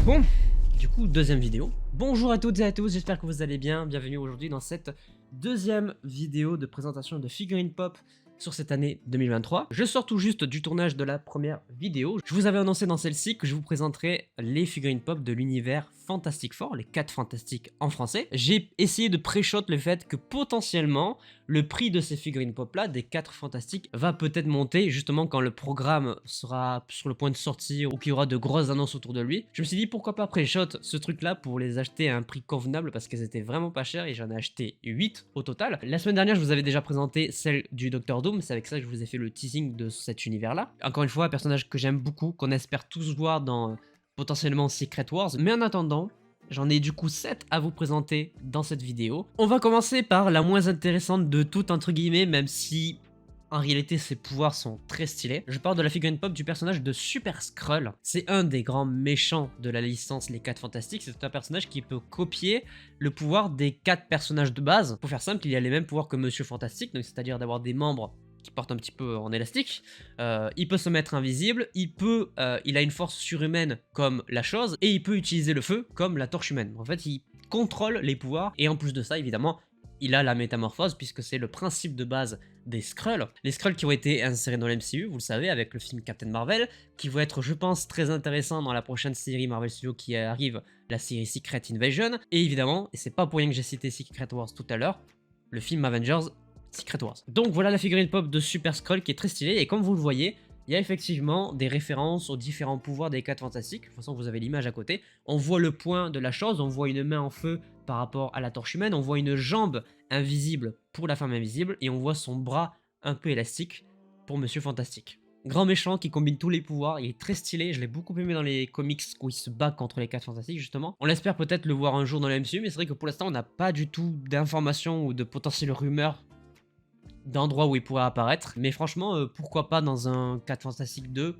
Bon, du coup, deuxième vidéo. Bonjour à toutes et à tous, j'espère que vous allez bien. Bienvenue aujourd'hui dans cette deuxième vidéo de présentation de figurines pop sur cette année 2023. Je sors tout juste du tournage de la première vidéo. Je vous avais annoncé dans celle-ci que je vous présenterai les figurines pop de l'univers Fantastic Four, les 4 fantastiques en français. J'ai essayé de pré-shot le fait que potentiellement le prix de ces figurines pop là, des 4 fantastiques, va peut-être monter justement quand le programme sera sur le point de sortir ou qu'il y aura de grosses annonces autour de lui. Je me suis dit pourquoi pas pré-shot ce truc là pour les acheter à un prix convenable parce qu'elles étaient vraiment pas chères et j'en ai acheté 8 au total. La semaine dernière je vous avais déjà présenté celle du Docteur Doom, c'est avec ça que je vous ai fait le teasing de cet univers là. Encore une fois, un personnage que j'aime beaucoup, qu'on espère tous voir dans potentiellement Secret Wars, mais en attendant, j'en ai du coup 7 à vous présenter dans cette vidéo. On va commencer par la moins intéressante de toutes entre guillemets, même si en réalité ses pouvoirs sont très stylés. Je parle de la figurine pop du personnage de Super Skrull. C'est un des grands méchants de la licence Les 4 Fantastiques. C'est un personnage qui peut copier le pouvoir des 4 personnages de base. Pour faire simple, il a les mêmes pouvoirs que Monsieur Fantastique, donc c'est-à-dire d'avoir des membres qui portent un petit peu en élastique. Il peut se mettre invisible, il a une force surhumaine comme la chose, et il peut utiliser le feu comme la torche humaine. En fait, il contrôle les pouvoirs, et en plus de ça, évidemment, il a la métamorphose, puisque c'est le principe de base des Skrulls. Les Skrulls qui ont été insérés dans l'MCU, vous le savez, avec le film Captain Marvel, qui va être, je pense, très intéressant dans la prochaine série Marvel Studios qui arrive, la série Secret Invasion, et évidemment, et c'est pas pour rien que j'ai cité Secret Wars tout à l'heure, le film Avengers Secret Wars. Donc voilà la figurine pop de Super Skrull qui est très stylée, et comme vous le voyez, il y a effectivement des références aux différents pouvoirs des 4 fantastiques. De toute façon, vous avez l'image à côté. On voit le point de la chose, on voit une main en feu par rapport à la torche humaine, on voit une jambe invisible pour la femme invisible, et on voit son bras un peu élastique pour Monsieur Fantastique. Grand méchant qui combine tous les pouvoirs, il est très stylé, je l'ai beaucoup aimé dans les comics où il se bat contre les 4 fantastiques justement. On espère peut-être le voir un jour dans la MCU, mais c'est vrai que pour l'instant on n'a pas du tout d'informations ou de potentielles rumeurs d'endroits où il pourrait apparaître, mais franchement, pourquoi pas dans un 4 Fantastique 2,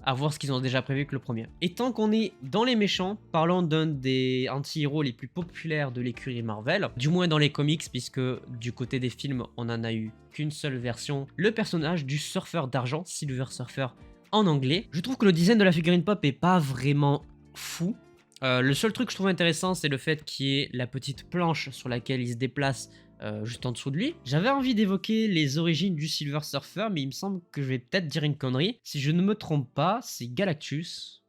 à voir ce qu'ils ont déjà prévu que le premier. Et tant qu'on est dans les méchants, parlons d'un des anti-héros les plus populaires de l'écurie Marvel, du moins dans les comics, puisque du côté des films, on en a eu qu'une seule version, le personnage du surfeur d'argent, Silver Surfer en anglais. Je trouve que le design de la figurine pop est pas vraiment fou. Le seul truc que je trouve intéressant, c'est le fait qu'il y ait la petite planche sur laquelle il se déplace juste en dessous de lui. J'avais envie d'évoquer les origines du Silver Surfer, mais il me semble que je vais peut-être dire une connerie. Si je ne me trompe pas, c'est Galactus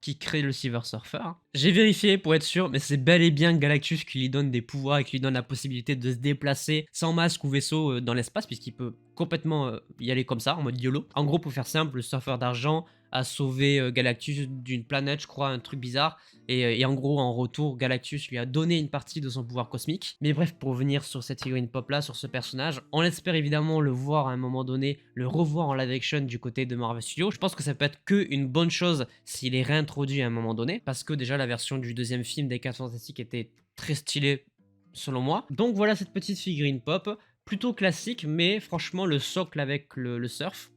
qui crée le Silver Surfer. J'ai vérifié pour être sûr, mais c'est bel et bien Galactus qui lui donne des pouvoirs et qui lui donne la possibilité de se déplacer sans masque ou vaisseau dans l'espace, puisqu'il peut complètement y aller comme ça, en mode YOLO. En gros, pour faire simple, le surfeur d'argent a sauvé Galactus d'une planète, je crois, un truc bizarre, et en gros, en retour, Galactus lui a donné une partie de son pouvoir cosmique. Mais bref, pour revenir sur cette figurine pop là, sur ce personnage, on espère évidemment le voir à un moment donné, le revoir en live action du côté de Marvel Studios. Je pense que ça peut être que une bonne chose s'il est réintroduit à un moment donné, parce que déjà la version du deuxième film des 4 Fantastiques était très stylée selon moi. Donc voilà cette petite figurine pop, plutôt classique, mais franchement le socle avec le surf,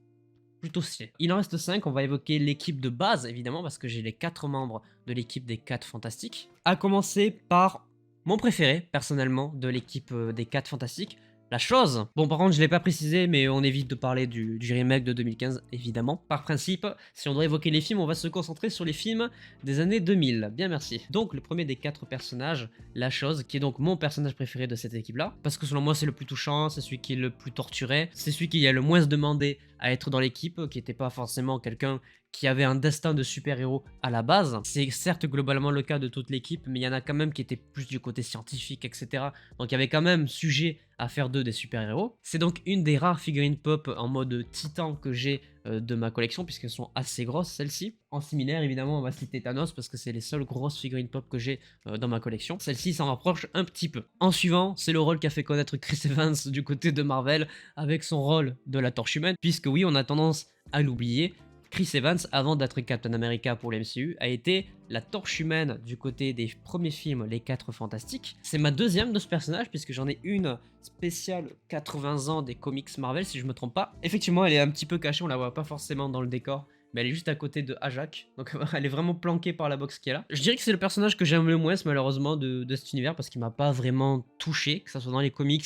plutôt stylé. Il en reste 5, on va évoquer l'équipe de base évidemment parce que j'ai les 4 membres de l'équipe des 4 Fantastiques. À commencer par mon préféré personnellement de l'équipe des 4 Fantastiques, la chose. Bon par contre je l'ai pas précisé mais on évite de parler du remake de 2015 évidemment. Par principe, si on doit évoquer les films, on va se concentrer sur les films des années 2000. Bien merci. Donc le premier des 4 personnages, la chose, qui est donc mon personnage préféré de cette équipe là, parce que selon moi c'est le plus touchant, c'est celui qui est le plus torturé, c'est celui qui a le moins demandé à être dans l'équipe, qui n'était pas forcément quelqu'un qui avait un destin de super-héros à la base. C'est certes globalement le cas de toute l'équipe, mais il y en a quand même qui étaient plus du côté scientifique, etc. Donc il y avait quand même sujet à faire d'eux des super-héros. C'est donc une des rares figurines pop en mode titan que j'ai de ma collection, puisqu'elles sont assez grosses celles-ci. En similaire, évidemment, on va citer Thanos, parce que c'est les seules grosses figurines pop que j'ai dans ma collection. Celle-ci s'en rapproche un petit peu. En suivant, c'est le rôle qu'a fait connaître Chris Evans du côté de Marvel, avec son rôle de la torche humaine, puisque oui, on a tendance à l'oublier, Chris Evans, avant d'être Captain America pour l'MCU, a été la torche humaine du côté des premiers films, les 4 Fantastiques. C'est ma deuxième de ce personnage, puisque j'en ai une spéciale 80 ans des comics Marvel, si je me trompe pas. Effectivement, elle est un petit peu cachée, on la voit pas forcément dans le décor, mais elle est juste à côté de Ajak, donc elle est vraiment planquée par la box qui est là. Je dirais que c'est le personnage que j'aime le moins, malheureusement, de cet univers, parce qu'il m'a pas vraiment touché, que ce soit dans les comics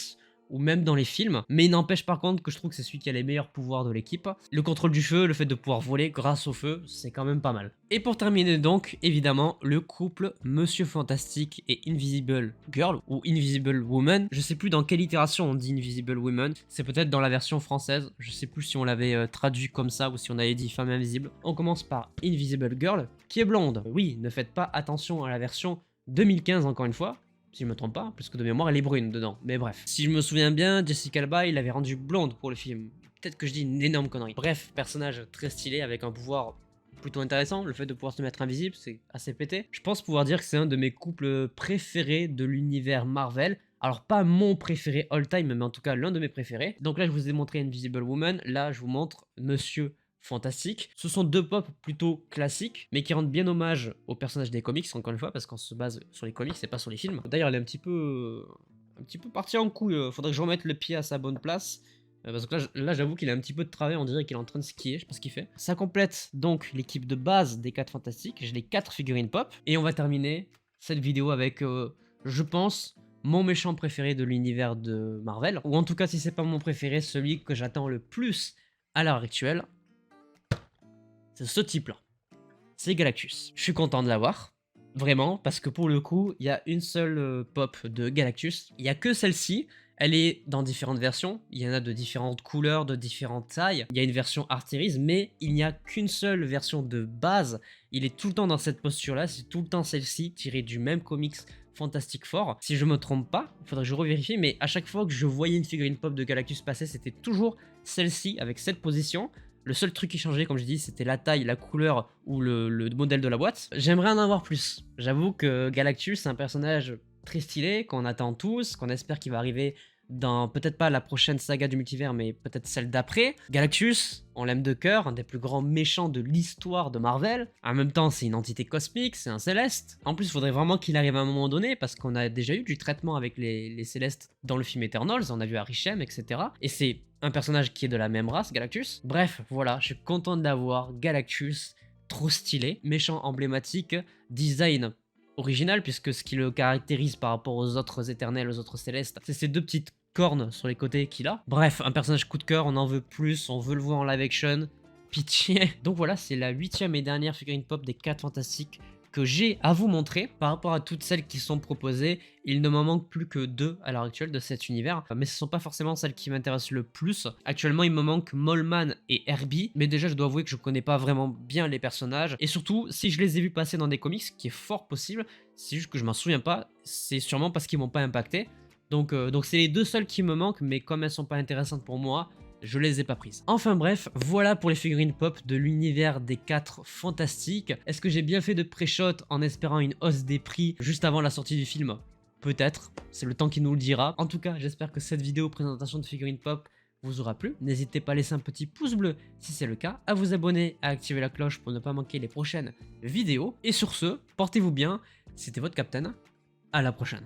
ou même dans les films, mais il n'empêche par contre que je trouve que c'est celui qui a les meilleurs pouvoirs de l'équipe. Le contrôle du feu, le fait de pouvoir voler grâce au feu, c'est quand même pas mal. Et pour terminer donc, évidemment, le couple Monsieur Fantastique et Invisible Girl, ou Invisible Woman. Je sais plus dans quelle itération on dit Invisible Woman, c'est peut-être dans la version française, je sais plus si on l'avait traduit comme ça ou si on avait dit femme invisible. On commence par Invisible Girl, qui est blonde. Oui, ne faites pas attention à la version 2015 encore une fois, si je me trompe pas, parce que de mémoire elle est brune dedans, mais bref. Si je me souviens bien, Jessica Alba il l'avait rendue blonde pour le film. Peut-être que je dis une énorme connerie. Bref, personnage très stylé avec un pouvoir plutôt intéressant, le fait de pouvoir se mettre invisible, c'est assez pété. Je pense pouvoir dire que c'est un de mes couples préférés de l'univers Marvel. Alors pas mon préféré all time, mais en tout cas l'un de mes préférés. Donc là je vous ai montré Invisible Woman, là je vous montre Monsieur Fantastique. Ce sont deux pop plutôt classiques, mais qui rendent bien hommage aux personnages des comics, encore une fois, parce qu'on se base sur les comics et pas sur les films. D'ailleurs, elle est un petit peu partie en couille. Faudrait que je remette le pied à sa bonne place. Parce que là j'avoue qu'il a un petit peu de travail, on dirait qu'il est en train de skier, je sais pas ce qu'il fait. Ça complète donc l'équipe de base des 4 Fantastiques. J'ai les 4 figurines pop. Et on va terminer cette vidéo avec, je pense, mon méchant préféré de l'univers de Marvel. Ou en tout cas, si c'est pas mon préféré, celui que j'attends le plus à l'heure actuelle. C'est ce type-là. C'est Galactus. Je suis content de l'avoir. Vraiment, parce que pour le coup, il y a une seule pop de Galactus. Il n'y a que celle-ci. Elle est dans différentes versions. Il y en a de différentes couleurs, de différentes tailles. Il y a une version Arteris, mais il n'y a qu'une seule version de base. Il est tout le temps dans cette posture-là. C'est tout le temps celle-ci, tirée du même comics Fantastic Four. Si je me trompe pas, il faudrait que je revérifie, mais à chaque fois que je voyais une figurine pop de Galactus passer, c'était toujours celle-ci, avec cette position. Le seul truc qui changeait, comme je dis, c'était la taille, la couleur ou le modèle de la boîte. J'aimerais en avoir plus. J'avoue que Galactus, c'est un personnage très stylé, qu'on attend tous, qu'on espère qu'il va arriver dans peut-être pas la prochaine saga du multivers, mais peut-être celle d'après. Galactus, on l'aime de cœur, un des plus grands méchants de l'histoire de Marvel. En même temps, c'est une entité cosmique, c'est un céleste. En plus, il faudrait vraiment qu'il arrive à un moment donné, parce qu'on a déjà eu du traitement avec les célestes dans le film Eternals, on a vu Arishem, etc. Et c'est un personnage qui est de la même race, Galactus. Bref, voilà, je suis content d'avoir Galactus, trop stylé, méchant emblématique, design original, puisque ce qui le caractérise par rapport aux autres éternels, aux autres célestes, c'est ces deux petites cornes sur les côtés qu'il a. Bref, un personnage coup de cœur, on en veut plus, on veut le voir en live action, pitié. Donc voilà, c'est la 8e et dernière figurine pop des 4 Fantastiques que j'ai à vous montrer. Par rapport à toutes celles qui sont proposées, il ne m'en manque plus que 2 à l'heure actuelle de cet univers, mais ce sont pas forcément celles qui m'intéressent le plus. Actuellement, il me manque Mollman et Herbie, mais déjà je dois avouer que je connais pas vraiment bien les personnages, et surtout, si je les ai vus passer dans des comics, ce qui est fort possible, c'est juste que je m'en souviens pas, c'est sûrement parce qu'ils m'ont pas impacté. Donc c'est les deux seules qui me manquent, mais comme elles sont pas intéressantes pour moi, je les ai pas prises. Enfin bref, voilà pour les figurines pop de l'univers des 4 Fantastiques. Est-ce que j'ai bien fait de pré-shot en espérant une hausse des prix juste avant la sortie du film? Peut-être, c'est le temps qui nous le dira. En tout cas, j'espère que cette vidéo présentation de figurines pop vous aura plu. N'hésitez pas à laisser un petit pouce bleu si c'est le cas, à vous abonner, à activer la cloche pour ne pas manquer les prochaines vidéos. Et sur ce, portez-vous bien, c'était votre Captain, à la prochaine.